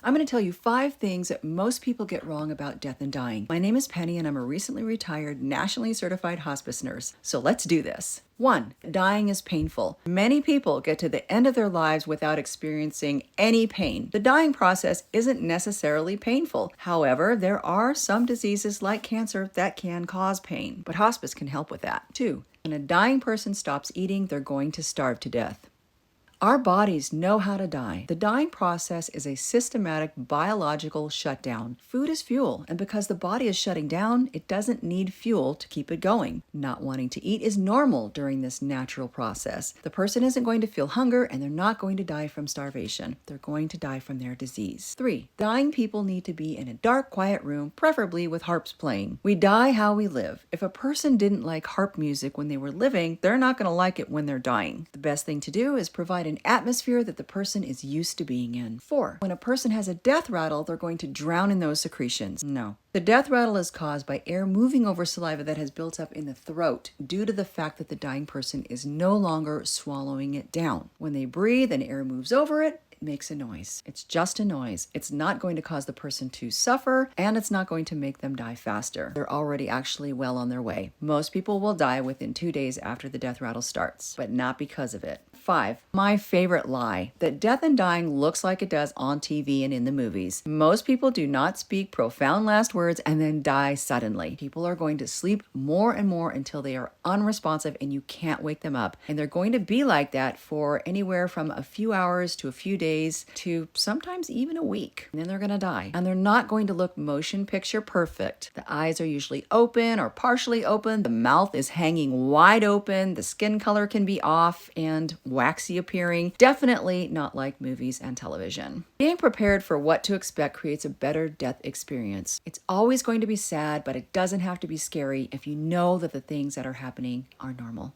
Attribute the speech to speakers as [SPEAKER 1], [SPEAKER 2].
[SPEAKER 1] I'm going to tell you 5 things that most people get wrong about death and dying. My name is Penny and I'm a recently retired nationally certified hospice nurse. So let's do this. 1. Dying is painful. Many people get to the end of their lives without experiencing any pain. The dying process isn't necessarily painful. However, there are some diseases like cancer that can cause pain, but hospice can help with that. 2. When a dying person stops eating, they're going to starve to death. Our bodies know how to die. The dying process is a systematic biological shutdown. Food is fuel, and because the body is shutting down, it doesn't need fuel to keep it going. Not wanting to eat is normal during this natural process. The person isn't going to feel hunger, and they're not going to die from starvation. They're going to die from their disease. 3. Dying people need to be in a dark, quiet room, preferably with harps playing. We die how we live. If a person didn't like harp music when they were living, they're not going to like it when they're dying. The best thing to do is provide an atmosphere that the person is used to being in. 4. When a person has a death rattle, they're going to drown in those secretions. No. The death rattle is caused by air moving over saliva that has built up in the throat due to the fact that the dying person is no longer swallowing it down. When they breathe and air moves over it, it makes a noise. It's just a noise. It's not going to cause the person to suffer, and it's not going to make them die faster. They're already actually well on their way. Most people will die within 2 days after the death rattle starts, but not because of it. 5. My favorite lie, that death and dying looks like it does on TV and in the movies. Most people do not speak profound last words and then die suddenly. People are going to sleep more and more until they are unresponsive and you can't wake them up. And they're going to be like that for anywhere from a few hours to a few days to sometimes even a week. And then they're going to die. And they're not going to look motion picture perfect. The eyes are usually open or partially open. The mouth is hanging wide open. The skin color can be off and waxy appearing. Definitely not like movies and television. Being prepared for what to expect creates a better death experience. It's always going to be sad, but it doesn't have to be scary if you know that the things that are happening are normal.